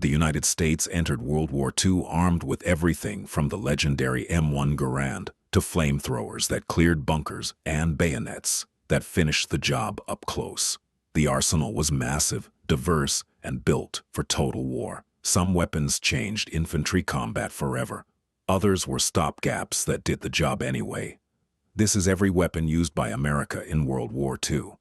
The United States entered World War II armed with everything from the legendary M1 Garand to flamethrowers that cleared bunkers and bayonets that finished the job up close. The arsenal was massive, diverse, and built for total war. Some weapons changed infantry combat forever. Others were stopgaps that did the job anyway. This is every weapon used by America in World War II.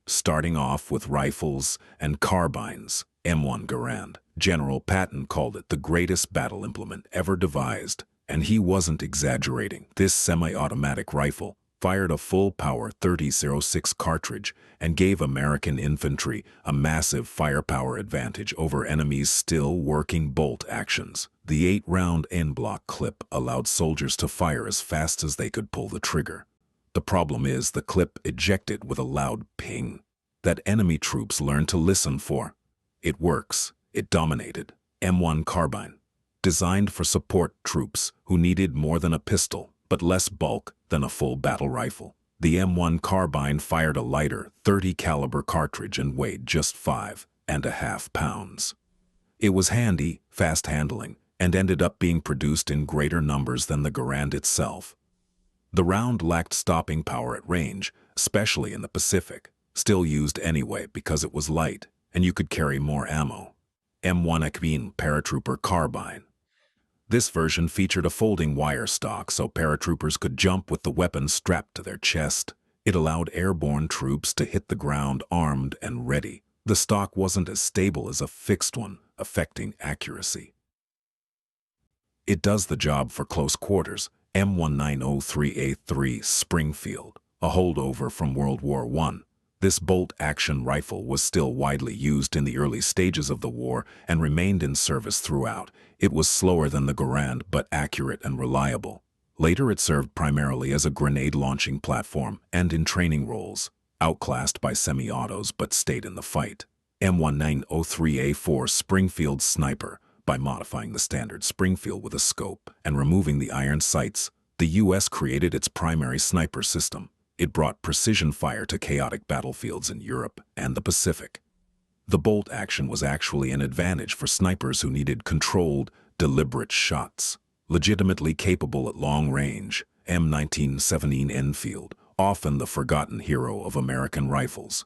Starting off with rifles and carbines, M1 Garand. General Patton called it the greatest battle implement ever devised, and he wasn't exaggerating. This semi-automatic rifle fired a full-power .30-06 cartridge and gave American infantry a massive firepower advantage over enemies' still working bolt actions. The 8-round en-bloc clip allowed soldiers to fire as fast as they could pull the trigger. The problem is the clip ejected with a loud ping that enemy troops learned to listen for. It works. It dominated. M1 carbine, designed for support troops who needed more than a pistol but less bulk than a full battle rifle. The M1 carbine fired a lighter .30 caliber cartridge and weighed just 5.5 pounds. It was handy, fast handling, and ended up being produced in greater numbers than the Garand itself. The round lacked stopping power at range, especially in the Pacific, still used anyway because it was light and you could carry more ammo. M1 Akbin paratrooper carbine. This version featured a folding wire stock so paratroopers could jump with the weapon strapped to their chest. It allowed airborne troops to hit the ground armed and ready. The stock wasn't as stable as a fixed one, affecting accuracy. It does the job for close quarters. M1903A3 Springfield, a holdover from World War I. This bolt-action rifle was still widely used in the early stages of the war and remained in service throughout. It was slower than the Garand but accurate and reliable. Later it served primarily as a grenade-launching platform and in training roles, outclassed by semi-autos but stayed in the fight. M1903A4 Springfield Sniper. By modifying the standard Springfield with a scope and removing the iron sights, the U.S. created its primary sniper system. It brought precision fire to chaotic battlefields in Europe and the Pacific. The bolt action was actually an advantage for snipers who needed controlled, deliberate shots. Legitimately capable at long range, M1917 Enfield, often the forgotten hero of American rifles.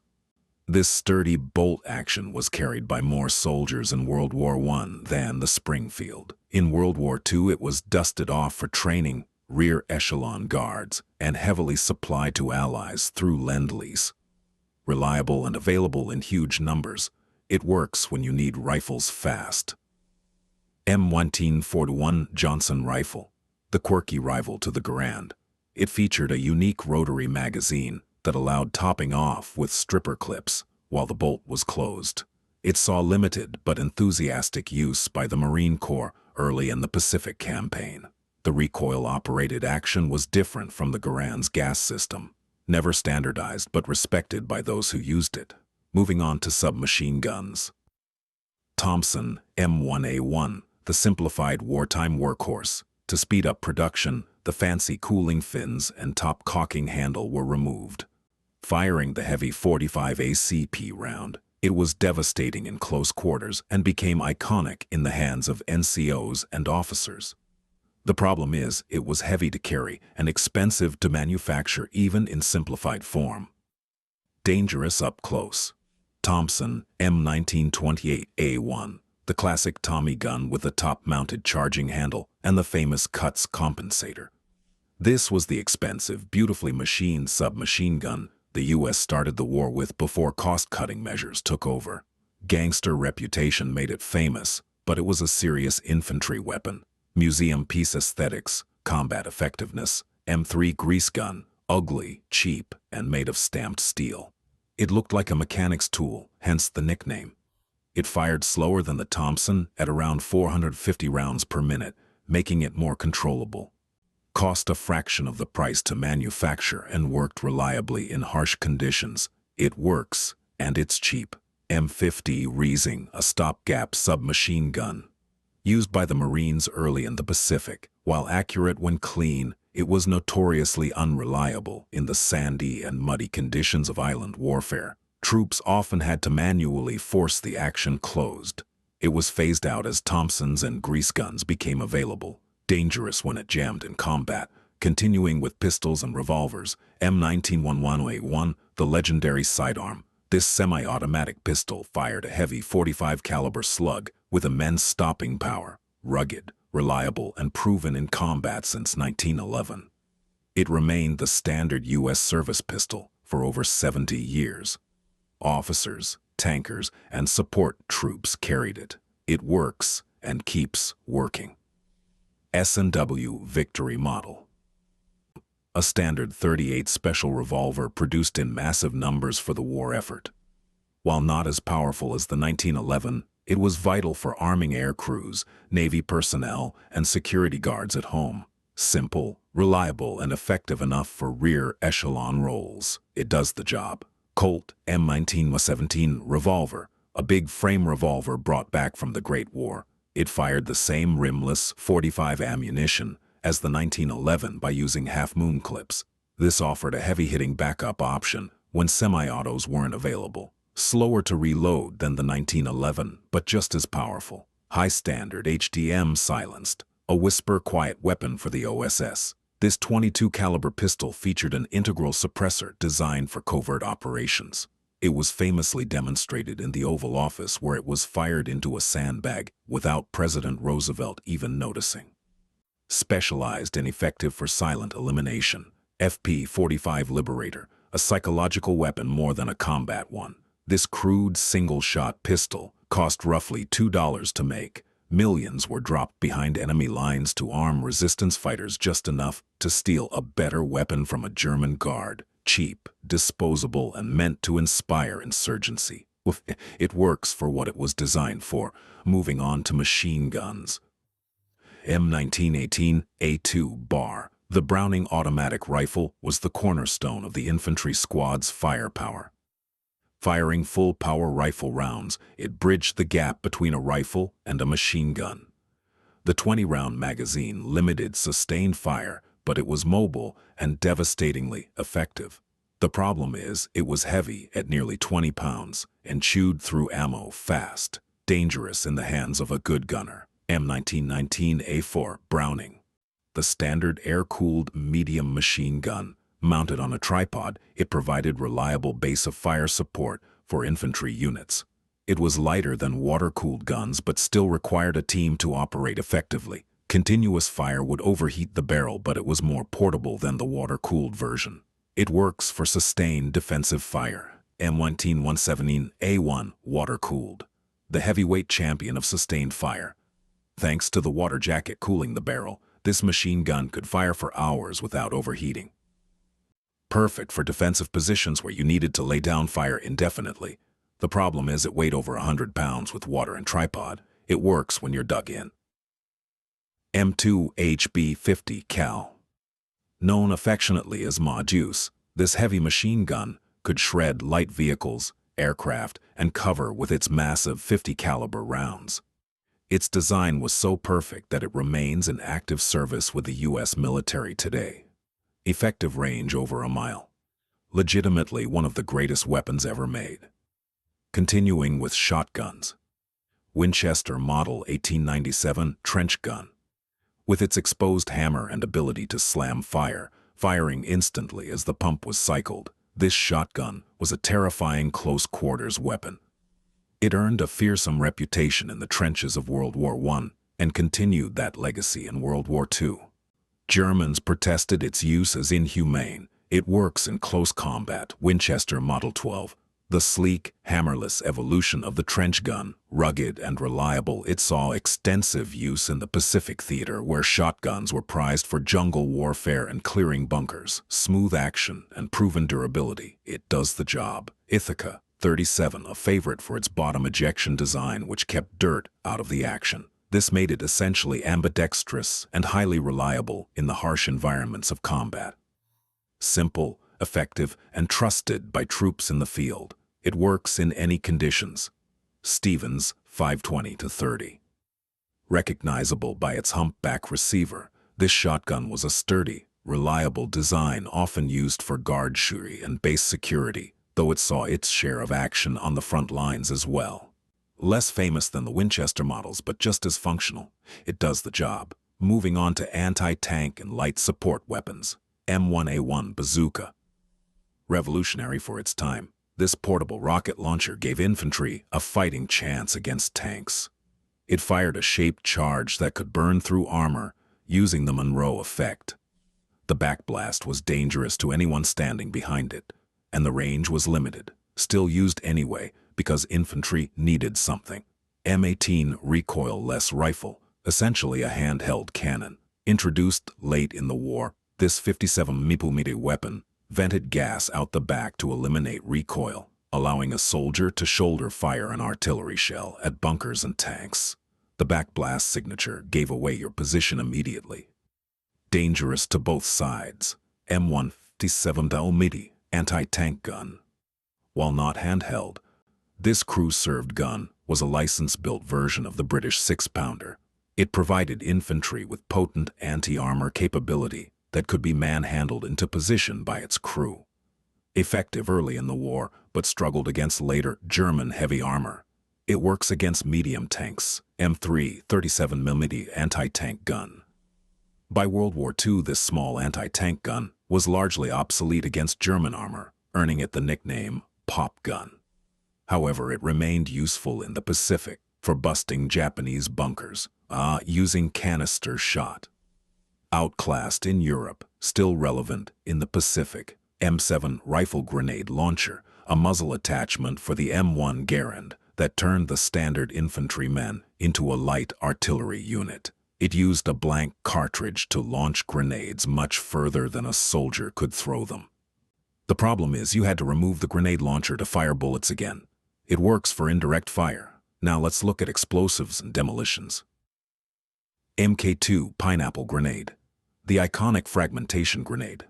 This sturdy bolt action was carried by more soldiers in World War I than the Springfield. In World War II, it was dusted off for training, rear echelon guards, and heavily supplied to allies through Lend-Lease. Reliable and available in huge numbers, it works when you need rifles fast. M1941 Johnson Rifle, the quirky rival to the Garand. It featured a unique rotary magazine that allowed topping off with stripper clips while the bolt was closed. It saw limited but enthusiastic use by the Marine Corps early in the Pacific Campaign. The recoil-operated action was different from the Garand's gas system, never standardized but respected by those who used it. Moving on to submachine guns. Thompson M1A1, the simplified wartime workhorse. To speed up production, the fancy cooling fins and top cocking handle were removed. Firing the heavy 45 ACP round, it was devastating in close quarters and became iconic in the hands of NCOs and officers. The problem is, it was heavy to carry and expensive to manufacture even in simplified form. Dangerous up close. Thompson M1928A1, the classic Tommy gun with the top-mounted charging handle and the famous Cuts compensator. This was the expensive, beautifully machined submachine gun the U.S. started the war with before cost-cutting measures took over. Gangster reputation made it famous, but it was a serious infantry weapon. Museum piece aesthetics, combat effectiveness, M3 grease gun, ugly, cheap, and made of stamped steel. It looked like a mechanic's tool, hence the nickname. It fired slower than the Thompson at around 450 rounds per minute, making it more controllable. Cost a fraction of the price to manufacture and worked reliably in harsh conditions. It works, and it's cheap. M50 Riesing, a stopgap submachine gun. Used by the Marines early in the Pacific, while accurate when clean, it was notoriously unreliable in the sandy and muddy conditions of island warfare. Troops often had to manually force the action closed. It was phased out as Thompson's and grease guns became available, dangerous when it jammed in combat. Continuing with pistols and revolvers, M1911A1, the legendary sidearm. This semi-automatic pistol fired a heavy .45 caliber slug with immense stopping power, rugged, reliable, and proven in combat since 1911. It remained the standard U.S. service pistol for over 70 years. Officers, tankers, and support troops carried it. It works and keeps working. S&W Victory Model. A standard .38 special revolver produced in massive numbers for the war effort. While not as powerful as the 1911, it was vital for arming air crews, Navy personnel, and security guards at home. Simple, reliable, and effective enough for rear echelon roles. It does the job. Colt M1917 revolver, a big frame revolver brought back from the Great War. It fired the same rimless .45 ammunition as the 1911 by using half-moon clips. This offered a heavy-hitting backup option when semi-autos weren't available. Slower to reload than the 1911, but just as powerful. High-standard HDM silenced, a whisper-quiet weapon for the OSS. This .22 caliber pistol featured an integral suppressor designed for covert operations. It was famously demonstrated in the Oval Office where it was fired into a sandbag without President Roosevelt even noticing. Specialized and effective for silent elimination. FP-45 Liberator, a psychological weapon more than a combat one. This crude single-shot pistol cost roughly $2 to make. Millions were dropped behind enemy lines to arm resistance fighters just enough to steal a better weapon from a German guard. Cheap, disposable, and meant to inspire insurgency. It works for what it was designed for. Moving on to machine guns. M1918 A2 bar. The Browning automatic rifle was the cornerstone of the infantry squad's firepower. Firing full-power rifle rounds, it bridged the gap between a rifle and a machine gun. The 20-round magazine limited sustained fire, but it was mobile and devastatingly effective. The problem is, it was heavy at nearly 20 pounds and chewed through ammo fast, dangerous in the hands of a good gunner. M1919 A4 Browning. The standard air-cooled medium machine gun. Mounted on a tripod, it provided reliable base of fire support for infantry units. It was lighter than water-cooled guns but still required a team to operate effectively. Continuous fire would overheat the barrel, but it was more portable than the water-cooled version. It works for sustained defensive fire. M1917 A1 water-cooled. The heavyweight champion of sustained fire. Thanks to the water jacket cooling the barrel, this machine gun could fire for hours without overheating. Perfect for defensive positions where you needed to lay down fire indefinitely. The problem is it weighed over 100 pounds with water and tripod. It works when you're dug in. M2 HB50 Cal. Known affectionately as Ma Juice, this heavy machine gun could shred light vehicles, aircraft, and cover with its massive .50 caliber rounds. Its design was so perfect that it remains in active service with the U.S. military today. Effective range over a mile. Legitimately one of the greatest weapons ever made. Continuing with shotguns. Winchester Model 1897 Trench Gun. With its exposed hammer and ability to slam fire, firing instantly as the pump was cycled, this shotgun was a terrifying close-quarters weapon. It earned a fearsome reputation in the trenches of World War I and continued that legacy in World War II. Germans protested its use as inhumane. It works in close combat. Winchester Model 12. The sleek, hammerless evolution of the trench gun, rugged and reliable, it saw extensive use in the Pacific Theater where shotguns were prized for jungle warfare and clearing bunkers. Smooth action and proven durability. It does the job. Ithaca 37, a favorite for its bottom ejection design which kept dirt out of the action. This made it essentially ambidextrous and highly reliable in the harsh environments of combat. Simple, effective, and trusted by troops in the field. It works in any conditions. Stevens 520-30. Recognizable by its humpback receiver, this shotgun was a sturdy, reliable design often used for guard shooting and base security, though it saw its share of action on the front lines as well. Less famous than the Winchester models, but just as functional. It does the job. Moving on to anti-tank and light support weapons. M1A1 bazooka. Revolutionary for its time, this portable rocket launcher gave infantry a fighting chance against tanks. It fired a shaped charge that could burn through armor using the Monroe effect. The backblast was dangerous to anyone standing behind it, and the range was limited, still used anyway because infantry needed something. M18 recoil-less rifle, essentially a handheld cannon. Introduced late in the war, this 57mm weapon vented gas out the back to eliminate recoil, allowing a soldier to shoulder fire an artillery shell at bunkers and tanks. The backblast signature gave away your position immediately. Dangerous to both sides. M157mm anti-tank gun. While not handheld, this crew-served gun was a license-built version of the British 6-pounder. It provided infantry with potent anti-armor capability that could be manhandled into position by its crew. Effective early in the war, but struggled against later German heavy armor. It works against medium tanks. M3 37mm anti-tank gun. By World War II, this small anti-tank gun was largely obsolete against German armor, earning it the nickname pop gun. However, it remained useful in the Pacific for busting Japanese bunkers, using canister shot. Outclassed in Europe, still relevant in the Pacific. M7 rifle grenade launcher, a muzzle attachment for the M1 Garand that turned the standard infantryman into a light artillery unit. It used a blank cartridge to launch grenades much further than a soldier could throw them. The problem is you had to remove the grenade launcher to fire bullets again. It works for indirect fire. Now let's look at explosives and demolitions. Mk2 pineapple grenade. The iconic fragmentation grenade.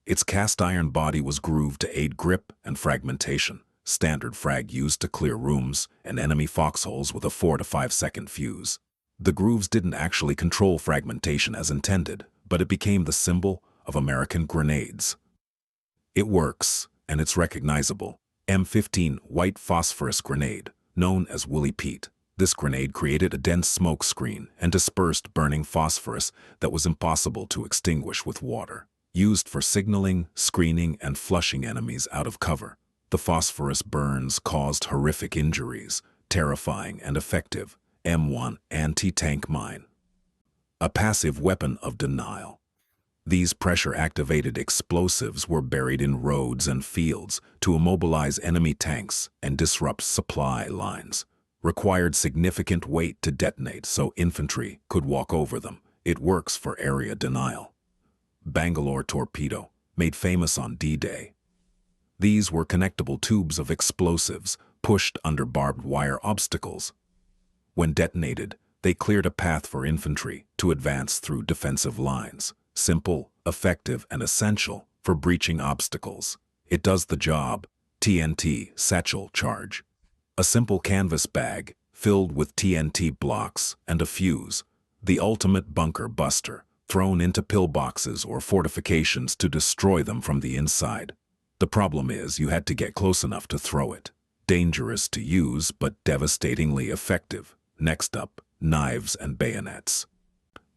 Its cast iron body was grooved to aid grip and fragmentation. Standard frag used to clear rooms and enemy foxholes with a 4 to 5 second fuse. The grooves didn't actually control fragmentation as intended, but it became the symbol of American grenades. It works, and it's recognizable. M15 white phosphorus grenade, known as Willie Pete. This grenade created a dense smoke screen and dispersed burning phosphorus that was impossible to extinguish with water. Used for signaling, screening, and flushing enemies out of cover. The phosphorus burns caused horrific injuries, terrifying and effective. M1 anti-tank mine. A passive weapon of denial. These pressure-activated explosives were buried in roads and fields to immobilize enemy tanks and disrupt supply lines. Required significant weight to detonate so infantry could walk over them. It works for area denial. Bangalore torpedo, made famous on D-Day. These were connectable tubes of explosives pushed under barbed wire obstacles. When detonated, they cleared a path for infantry to advance through defensive lines. Simple, effective, and essential for breaching obstacles. It does the job. TNT satchel charge. A simple canvas bag filled with TNT blocks and a fuse. The ultimate bunker buster, thrown into pillboxes or fortifications to destroy them from the inside. The problem is you had to get close enough to throw it. Dangerous to use, but devastatingly effective. Next up, knives and bayonets.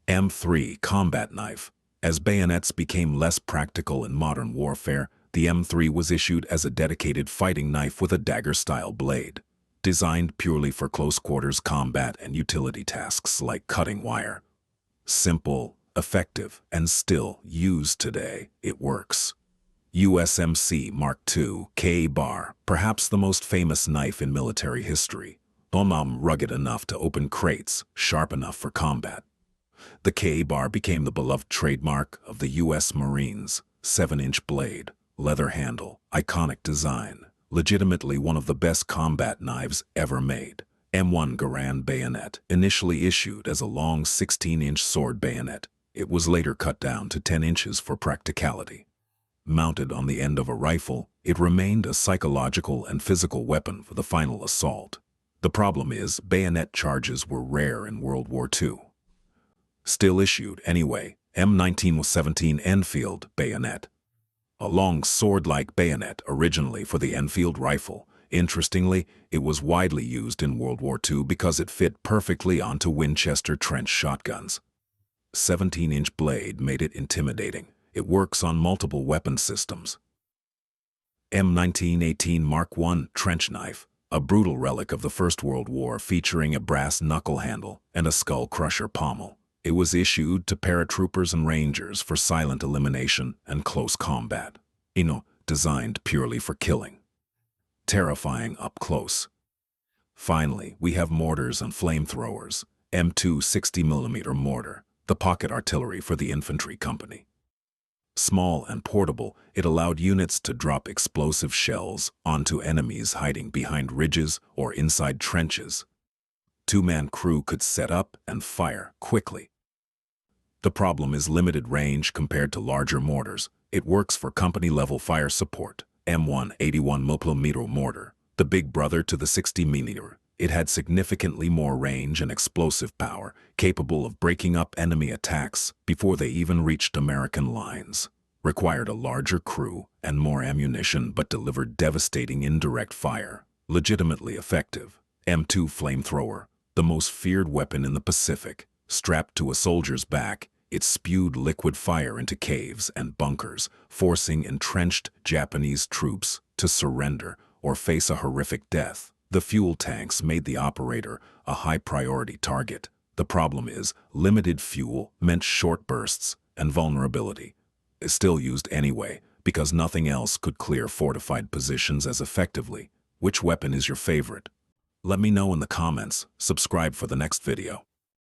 M3 combat knife. As bayonets became less practical in modern warfare, the M3 was issued as a dedicated fighting knife with a dagger-style blade. Designed purely for close-quarters combat and utility tasks like cutting wire. Simple, effective, and still used today, it works. USMC Mark II K-bar, perhaps the most famous knife in military history. Rugged enough to open crates, sharp enough for combat. The K-bar became the beloved trademark of the U.S. Marines. 7-inch blade, leather handle, iconic design. Legitimately one of the best combat knives ever made. M1 Garand bayonet, initially issued as a long 16-inch sword bayonet. It was later cut down to 10 inches for practicality. Mounted on the end of a rifle, it remained a psychological and physical weapon for the final assault. The problem is, bayonet charges were rare in World War II. Still issued anyway, M19 was 17 Enfield bayonet. A long sword-like bayonet originally for the Enfield rifle, Interestingly, it was widely used in World War II because it fit perfectly onto Winchester trench shotguns. 17-inch blade made it intimidating. It works on multiple weapon systems. M1918 Mark I trench knife, a brutal relic of the First World War featuring a brass knuckle handle and a skull crusher pommel. It was issued to paratroopers and rangers for silent elimination and close combat. Designed purely for killing. Terrifying up close. Finally, we have mortars and flamethrowers. M2 60mm mortar, the pocket artillery for the infantry company. Small and portable, it allowed units to drop explosive shells onto enemies hiding behind ridges or inside trenches. Two-man crew could set up and fire quickly. The problem is limited range compared to larger mortars. It works for company-level fire support. M1 81mm mortar, the big brother to the 60mm. It had significantly more range and explosive power, capable of breaking up enemy attacks before they even reached American lines. Required a larger crew and more ammunition but delivered devastating indirect fire. Legitimately effective. M2 flamethrower, the most feared weapon in the Pacific. Strapped to a soldier's back, it spewed liquid fire into caves and bunkers, forcing entrenched Japanese troops to surrender or face a horrific death. The fuel tanks made the operator a high-priority target. The problem is, limited fuel meant short bursts and vulnerability. It's still used anyway, because nothing else could clear fortified positions as effectively. Which weapon is your favorite? Let me know in the comments. Subscribe for the next video.